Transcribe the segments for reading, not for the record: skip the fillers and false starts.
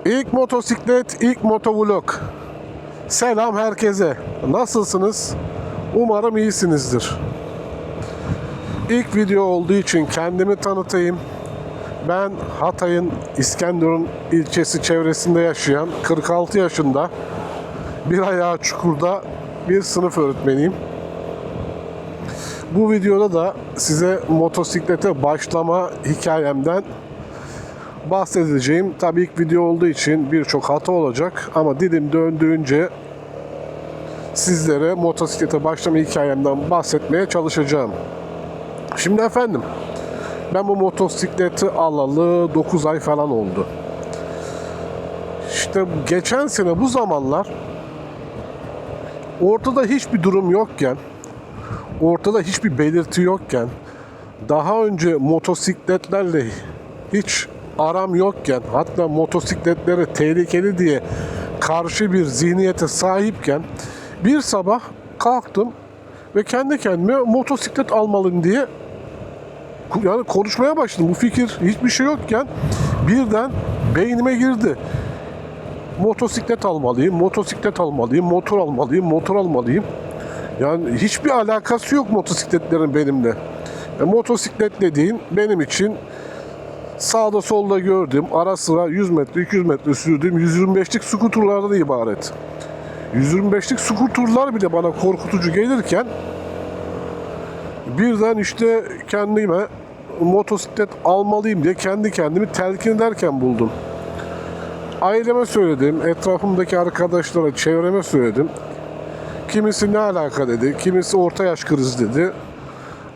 İlk motosiklet, ilk motovlog. Selam herkese. Nasılsınız? Umarım iyisinizdir. İlk video olduğu için kendimi tanıtayım. Ben Hatay'ın İskenderun ilçesi çevresinde yaşayan 46 yaşında bir ayağı çukurda bir sınıf öğretmeniyim. Bu videoda da size motosiklete başlama hikayemden bahsedeceğim. Tabii ilk video olduğu için birçok hata olacak ama dilim döndüğünce sizlere motosiklete başlama hikayemden bahsetmeye çalışacağım. Şimdi efendim, ben bu motosikleti alalı 9 ay falan oldu. İşte geçen sene bu zamanlar ortada hiçbir durum yokken, ortada hiçbir belirti yokken, daha önce motosikletlerle hiç aram yokken, hatta motosikletlere tehlikeli diye karşı bir zihniyete sahipken bir sabah kalktım ve kendi kendime motosiklet almalıyım diye yani konuşmaya başladım. Bu fikir hiçbir şey yokken birden beynime girdi. Motosiklet almalıyım, motosiklet almalıyım, motor almalıyım, motor almalıyım. Yani hiçbir alakası yok motosikletlerin benimle. Motosiklet dediğin benim için sağda solda gördüğüm, ara sıra 100 metre, 200 metre sürdüğüm 125'lik skuturlardan ibaret. 125'lik skuturlar bile bana korkutucu gelirken birden işte kendime motosiklet almalıyım diye kendi kendimi telkin ederken buldum. Aileme söyledim, etrafımdaki arkadaşlara, çevreme söyledim. Kimisi ne alaka dedi, kimisi orta yaş krizi dedi.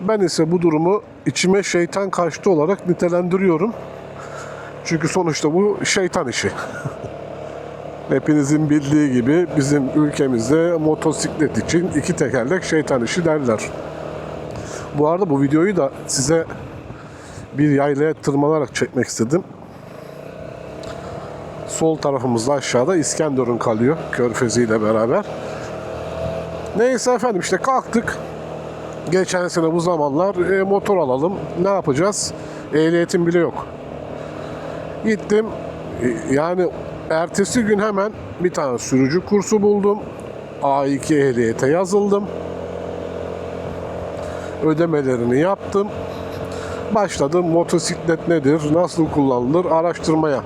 Ben ise bu durumu içime şeytan kaçtı olarak nitelendiriyorum. Çünkü sonuçta bu şeytan işi. Hepinizin bildiği gibi bizim ülkemizde motosiklet için iki tekerlek şeytan işi derler. Bu arada bu videoyu da size bir yaylaya tırmanarak çekmek istedim. Sol tarafımızda aşağıda İskenderun kalıyor Körfezi ile beraber. Neyse efendim, işte kalktık. Geçen sene bu zamanlar motor alalım. Ne yapacağız? Ehliyetim bile yok. Gittim. Yani ertesi gün hemen bir tane sürücü kursu buldum. A2 ehliyete yazıldım. Ödemelerini yaptım. Başladım motosiklet nedir, nasıl kullanılır araştırmaya.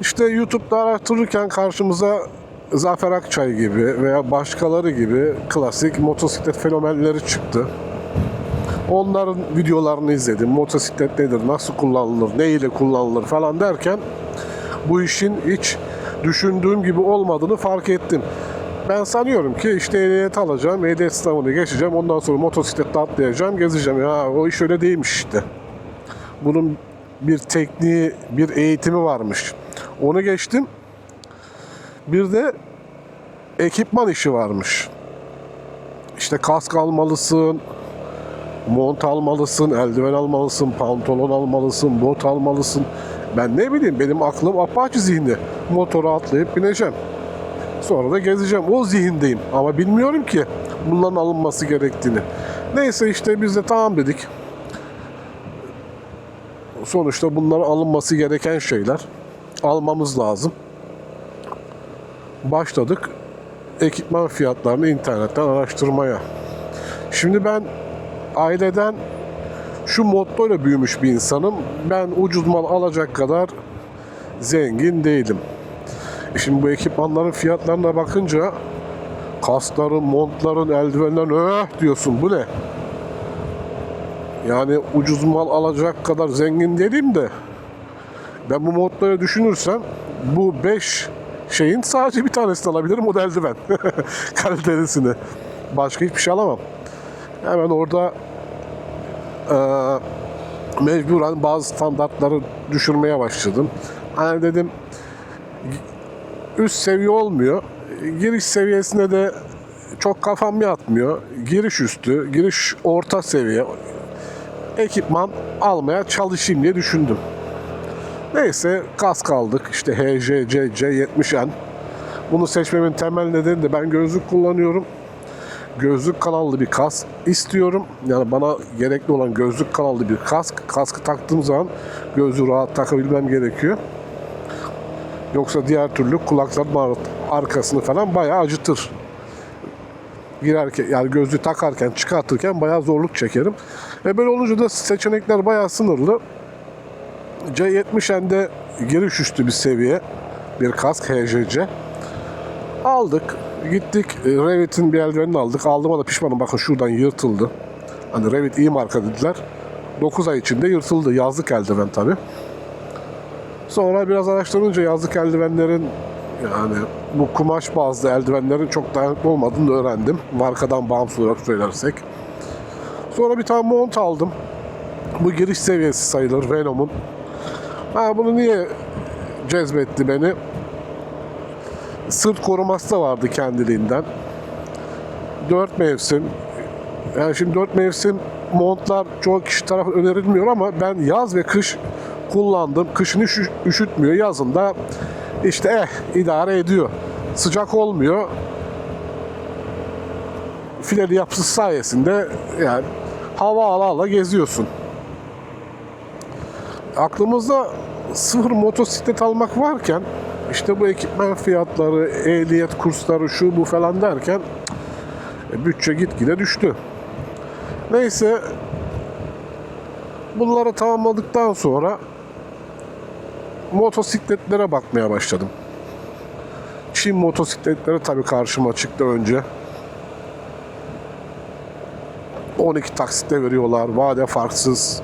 İşte YouTube'da araştırırken karşımıza Zafer Akçay gibi veya başkaları gibi klasik motosiklet fenomenleri çıktı. Onların videolarını izledim. Motosiklet nedir, nasıl kullanılır, ne ile kullanılır falan derken bu işin hiç düşündüğüm gibi olmadığını fark ettim. Ben sanıyorum ki işte ehliyet alacağım, ehliyet sınavını geçeceğim, ondan sonra motosiklette atlayacağım, gezeceğim. Ya o iş öyle değilmiş işte. Bunun bir tekniği, bir eğitimi varmış. Onu geçtim. Bir de ekipman işi varmış. İşte kask almalısın, mont almalısın, eldiven almalısın, pantolon almalısın, bot almalısın. Ben ne bileyim, benim aklım apaçı zihni. Motora atlayıp bineceğim. Sonra da gezeceğim. O zihindeyim. Ama bilmiyorum ki bunların alınması gerektiğini. Neyse işte biz de tamam dedik. Sonuçta bunların alınması gereken şeyler. Almamız lazım. Başladık ekipman fiyatlarını internetten araştırmaya. Şimdi ben aileden şu mottoyla büyümüş bir insanım. Ben ucuz mal alacak kadar zengin değilim. Şimdi bu ekipmanların fiyatlarına bakınca kaskların, montların, eldivenlerin diyorsun, bu ne? Yani ucuz mal alacak kadar zengin değilim de ben bu mottoyu düşünürsem bu 5 şeyin sadece bir tanesini alabilirim, o da eldiven. Kalitelisini. Başka hiçbir şey alamam. Hemen orada mecburen bazı standartları düşürmeye başladım. Hani dedim üst seviye olmuyor. Giriş seviyesinde de çok kafam yatmıyor. Giriş üstü, giriş orta seviye ekipman almaya çalışayım diye düşündüm. Neyse kask aldık. İşte HJCC 70N. Bunu seçmemin temel nedeni de ben gözlük kullanıyorum. gözlük kanallı bir kask istiyorum. Yani bana gerekli olan gözlük kanallı bir kask. Kaskı taktığım zaman gözlüğü rahat takabilmem gerekiyor. Yoksa diğer türlü kulakların arkasını falan bayağı acıtır. Girerken, yani gözlüğü takarken, çıkartırken bayağı zorluk çekerim. Böyle olunca da seçenekler bayağı sınırlı. C70N'de giriş üstü bir seviye bir kask HJC. Aldık. Gittik Revit'in bir eldivenini aldık. Aldığıma da pişmanım. Bakın şuradan yırtıldı. Hani Revit iyi marka dediler. 9 ay içinde yırtıldı. Yazlık eldiven tabi. Sonra biraz araştırınca yazlık eldivenlerin, yani bu kumaş bazlı eldivenlerin çok dayanıklı olmadığını öğrendim. Markadan bağımsız olarak söylersek. Sonra bir tane mont aldım. Bu giriş seviyesi sayılır Venom'un. Bunu niye cezbetti beni? Sırt koruması da vardı kendiliğinden. 4 mevsim. Yani şimdi 4 mevsim montlar çoğu kişi tarafından önerilmiyor ama ben yaz ve kış kullandım. Kışın üşütmüyor. Yazında işte idare ediyor. Sıcak olmuyor. Fileli yapısı sayesinde yani hava ala ala geziyorsun. Aklımızda sıfır motosiklet almak varken işte bu ekipman fiyatları, ehliyet kursları, şu bu falan derken bütçe gitgide düştü. Neyse, bunları tamamladıktan sonra motosikletlere bakmaya başladım. Çin motosikletleri tabii karşıma çıktı önce. 12 taksitle veriyorlar, vade farksız.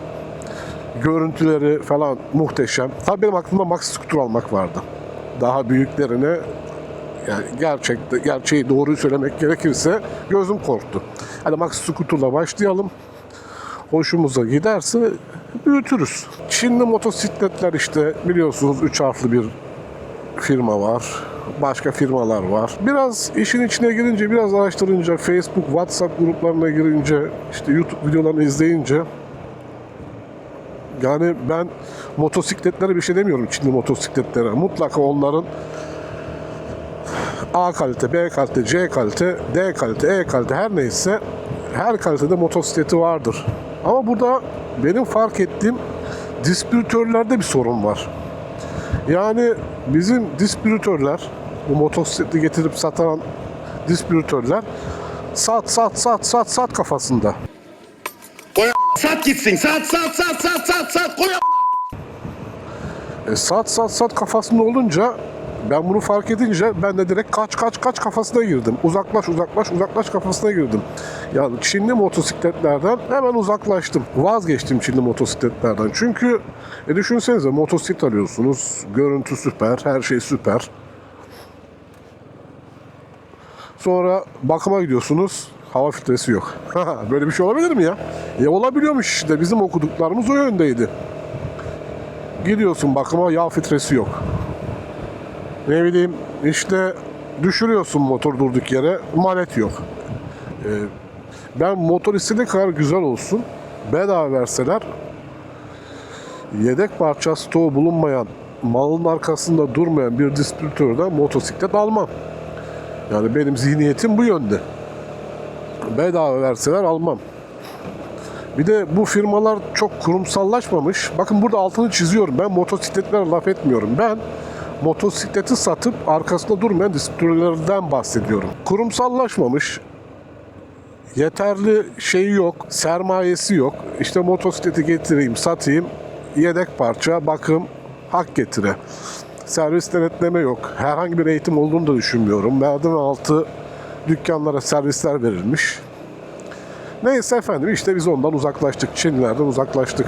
Görüntüleri falan muhteşem. Tabii benim aklımda Maxi Scooter almak vardı. Daha büyüklerine, yani gerçeği doğruyu söylemek gerekirse gözüm korktu. Hadi Maxi Scooter'la başlayalım. Hoşumuza giderse büyütürüz. Çinli motosikletler işte biliyorsunuz 3 harfli bir firma var. Başka firmalar var. Biraz işin içine girince, biraz araştırınca, Facebook, WhatsApp gruplarına girince, işte YouTube videolarını izleyince, yani ben motosikletlere bir şey demiyorum, Çinli motosikletlere. Mutlaka onların A kalite, B kalite, C kalite, D kalite, E kalite her neyse her kalitede motosikleti vardır. Ama burada benim fark ettiğim distribütörlerde bir sorun var. Yani bizim distribütörler, bu motosikleti getirip satan distribütörler sat kafasında. Koy a**ına. Sat gitsin. Sat. Koy a**ına. Sat kafasında olunca, ben bunu fark edince ben de direkt kaç kafasına girdim. Uzaklaş kafasına girdim. Yani Çinli motosikletlerden hemen uzaklaştım. Vazgeçtim Çinli motosikletlerden. Çünkü düşünsenize, motosiklet alıyorsunuz. Görüntü süper, her şey süper. Sonra bakıma gidiyorsunuz. Hava filtresi yok. Böyle bir şey olabilir mi ya? Olabiliyormuş işte. Bizim okuduklarımız o yöndeydi. Gidiyorsun bakıma, yağ filtresi yok. Ne bileyim işte düşürüyorsun motor durduk yere, manet yok. Ben motor istediği kadar güzel olsun, bedava verseler, yedek parça stoğu bulunmayan, malın arkasında durmayan bir distribütörden motosiklet almam. Yani benim zihniyetim bu yönde. Bedava verseler almam. Bir de bu firmalar çok kurumsallaşmamış. Bakın burada altını çiziyorum. Ben motosikletlere laf etmiyorum. Ben motosikleti satıp arkasında durmayan distribütörlerden bahsediyorum. Kurumsallaşmamış. Yeterli şeyi yok. Sermayesi yok. İşte motosikleti getireyim, satayım. Yedek parça, bakım, hak getire. Servis denetleme yok. Herhangi bir eğitim olduğunu da düşünmüyorum. Merdiven altı dükkanlara servisler verilmiş. Neyse efendim, işte biz ondan uzaklaştık. Çinlilerden uzaklaştık.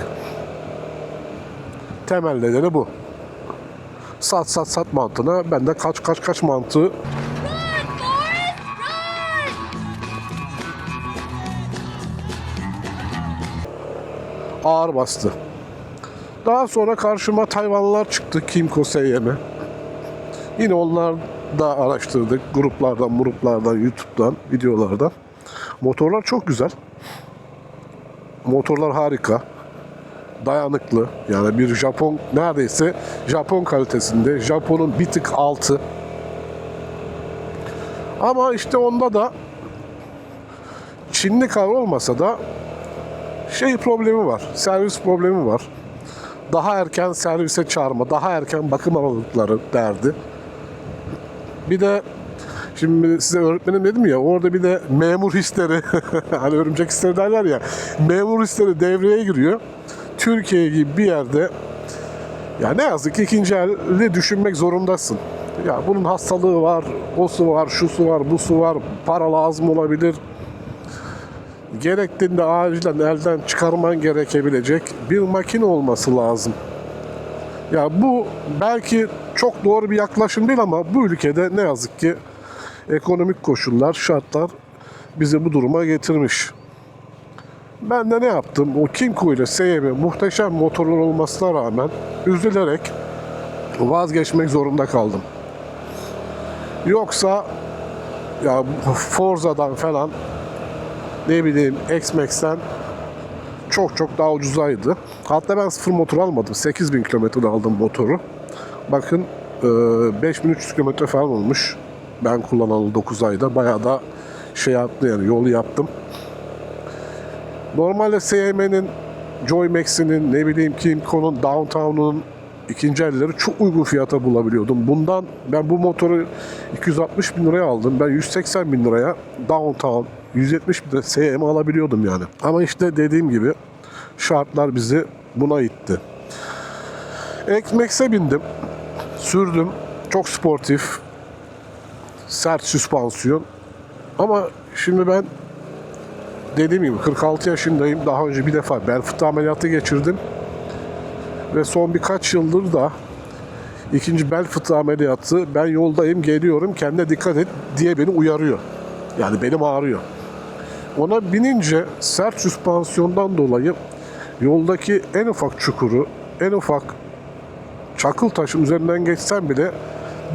Temel nedeni bu. Sat mantığına ben de kaç mantığı ağır bastı. Daha sonra karşıma Tayvanlılar çıktı. Kimco SYM. Yine onlar da araştırdık. Gruplardan, YouTube'dan, videolardan. Motorlar çok güzel. Motorlar harika. Dayanıklı. Yani bir Japon, neredeyse Japon kalitesinde. Japon'un bir tık altı. Ama işte onda da Çinli kar olmasa da şey problemi var, servis problemi var. Daha erken servise çağırma, daha erken bakım aralıkları derdi. Bir de şimdi size öğretmenim dedim ya, orada bir de memur hisleri, hani örümcek hisleri derler ya, memur hisleri devreye giriyor. Türkiye gibi bir yerde ya ne yazık ki ikinci elde düşünmek zorundasın. Ya bunun hastalığı var, o su var, şu su var, bu su var, para lazım olabilir. Gerektiğinde acilen elden çıkarman gerekebilecek bir makine olması lazım. Ya bu belki çok doğru bir yaklaşım değil ama bu ülkede ne yazık ki ekonomik koşullar, şartlar bizi bu duruma getirmiş. Ben de ne yaptım? O Kymco ile SYM muhteşem motorlar olmasına rağmen üzülerek vazgeçmek zorunda kaldım. Yoksa ya Forza'dan falan ne bileyim X-Max'ten çok daha ucuzaydı. Hatta ben sıfır motor almadım. 8000 kilometrede aldım motoru. Bakın 5300 kilometre falan olmuş. Ben kullanalı 9 ayda. Bayağı da şey yaptı yani yolu yaptım. Normalde SYM'nin, Joymax'inin, ne bileyim Kymco'nun, Downtown'un ikinci elleri çok uygun fiyata bulabiliyordum. Bundan ben bu motoru 260 bin liraya aldım. Ben 180 bin liraya Downtown, 170 bin liraya SYM alabiliyordum yani. Ama işte dediğim gibi şartlar bizi buna itti. X-Max'e bindim. Sürdüm. Çok sportif. Sert süspansiyon. Ama şimdi ben dediğim gibi 46 yaşındayım. Daha önce bir defa bel fıtığı ameliyatı geçirdim. Ve son birkaç yıldır da ikinci bel fıtığı ameliyatı, ben yoldayım, geliyorum, kendine dikkat et diye beni uyarıyor. Yani belim ağrıyor. Ona binince sert süspansiyondan dolayı yoldaki en ufak çukuru, en ufak çakıl taşın üzerinden geçsen bile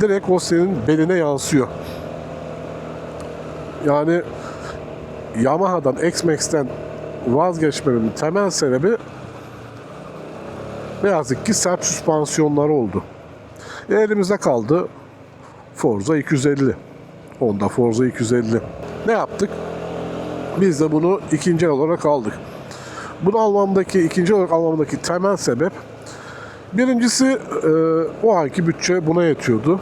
direkt o senin beline yansıyor. Yani Yamaha'dan, X-Max'ten vazgeçmemin temel sebebi ne yazık ki sert süspansiyonları oldu. Elimizde kaldı Forza 250. Honda Forza 250. Ne yaptık? Biz de bunu ikinci el olarak aldık. Bunu ikinci olarak almamdaki temel sebep, birincisi o anki bütçe buna yetiyordu.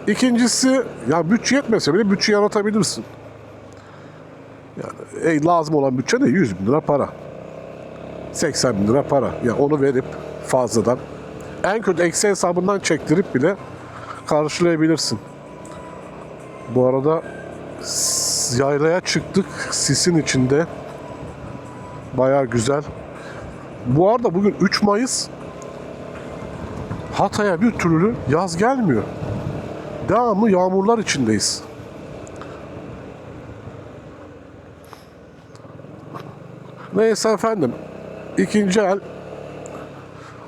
İkincisi, ya bütçe yetmese bile bütçe yaratabilirsin. Yani lazım olan bütçe de 100 bin lira para. 80 bin lira para. Yani onu verip fazladan en kötü eksi hesabından çektirip bile karşılayabilirsin. Bu arada yaylaya çıktık, sisin içinde. Bayağı güzel. Bu arada bugün 3 Mayıs. Hatay'a bir türlü yaz gelmiyor. Devamlı yağmurlar içindeyiz. Neyse efendim. İkinci el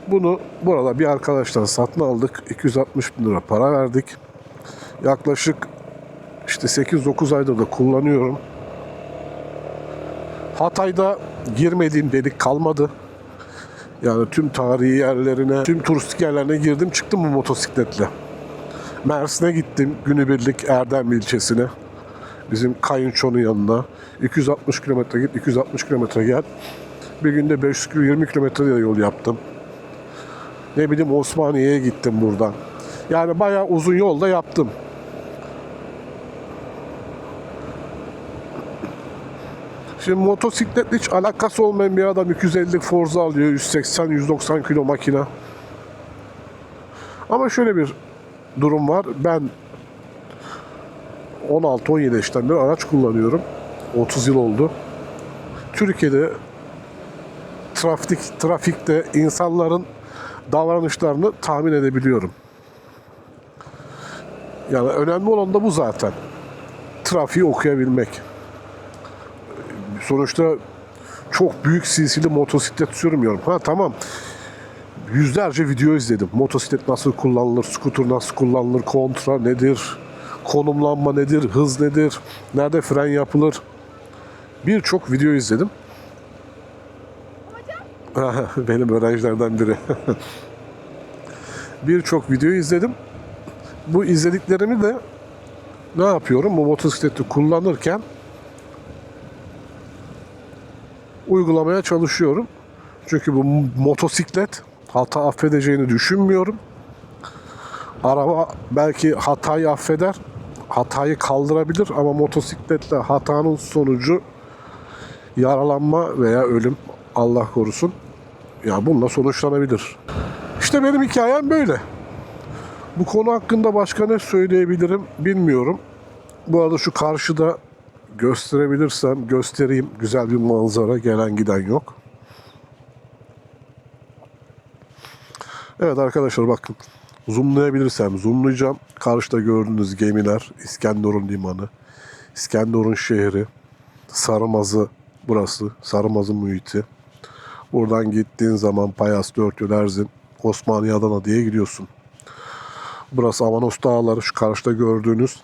bunu burada bir arkadaştan satın aldık. 260 bin lira para verdik. Yaklaşık işte 8-9 aydır da kullanıyorum. Hatay'da girmediğim delik kalmadı. Yani tüm tarihi yerlerine, tüm turistik yerlerine girdim çıktım bu motosikletle. Mersin'e gittim günübirlik Erdemli ilçesine. Bizim kayınçonun yanına. 260 kilometre git, 260 kilometre gel. Bir günde 520 kilometre yol yaptım. Ne bileyim Osmaniye'ye gittim buradan. Yani bayağı uzun yolda yaptım. Şimdi motosikletle hiç alakası olmayan bir adam 250 Forza alıyor, 180-190 kilo makine. Ama şöyle bir durum var. Ben 16-17 yaşından beri araç kullanıyorum. 30 yıl oldu. Türkiye'de trafikte insanların davranışlarını tahmin edebiliyorum. Yani önemli olan da bu zaten. Trafiği okuyabilmek. Sonuçta çok büyük CC'li motosiklet sürmüyorum. Ha tamam. Yüzlerce video izledim. Motosiklet nasıl kullanılır, scooter nasıl kullanılır, kontra nedir, konumlanma nedir, hız nedir, nerede fren yapılır. Birçok video izledim. Benim öğrencilerden biri. Birçok video izledim. Bu izlediklerimi de ne yapıyorum? Bu motosikleti kullanırken uygulamaya çalışıyorum. Çünkü bu motosiklet hata affedeceğini düşünmüyorum. Araba belki hatayı affeder, hatayı kaldırabilir ama motosikletle hatanın sonucu yaralanma veya ölüm, Allah korusun. Ya bununla sonuçlanabilir. İşte benim hikayem böyle. Bu konu hakkında başka ne söyleyebilirim bilmiyorum. Bu arada şu karşıda gösterebilirsem göstereyim. Güzel bir manzara, gelen giden yok. Evet arkadaşlar bakın. Zoomlayabilirsem zoomlayacağım. Karşıda gördüğünüz gemiler, İskenderun limanı, İskenderun şehri, Sarımazı burası, Sarımazı muhiti. Buradan gittiğin zaman Payas, Dörtyol, Erzin, Osmaniye, Adana diye gidiyorsun. Burası Avanos Dağları, şu karşıda gördüğünüz.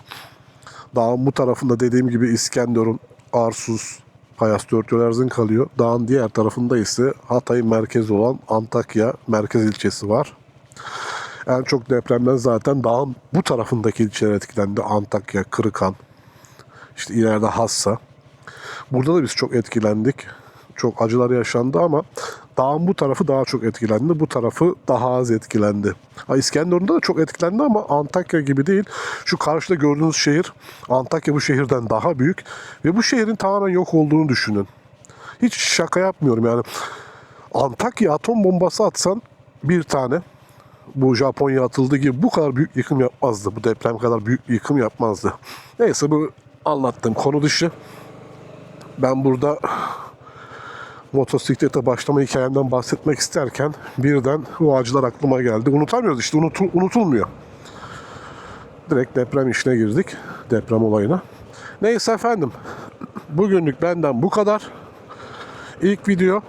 Dağın bu tarafında dediğim gibi İskenderun, Arsuz, Payas, Dörtyol, Erzin kalıyor. Dağın diğer tarafında ise Hatay'ın merkezi olan Antakya merkez ilçesi var. En çok depremden zaten dağın bu tarafındaki ilçeler etkilendi. Antakya, Kırıkhan, işte ileride Hassa. Burada da biz çok etkilendik. Çok acılar yaşandı ama dağın bu tarafı daha çok etkilendi. Bu tarafı daha az etkilendi. İskenderun'da da çok etkilendi ama Antakya gibi değil. Şu karşıda gördüğünüz şehir, Antakya bu şehirden daha büyük. Ve bu şehrin tamamen yok olduğunu düşünün. Hiç şaka yapmıyorum yani. Antakya atom bombası atsan bir tane, bu Japonya atıldığı gibi bu kadar büyük yıkım yapmazdı. Bu deprem kadar büyük yıkım yapmazdı. Neyse bu anlattığım konu dışı. Ben burada motosiklete başlama hikayemden bahsetmek isterken birden bu acılar aklıma geldi. Unutamıyoruz işte, unutulmuyor. Direkt deprem işine girdik. Deprem olayına. Neyse efendim. Bugünlük benden bu kadar. İlk video,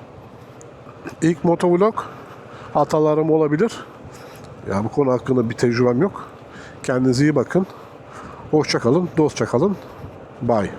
ilk motovlog. Hatalarım olabilir. Ya bu konu hakkında bir tecrübem yok. Kendinize iyi bakın. Hoşça kalın, dostça kalın. Bye.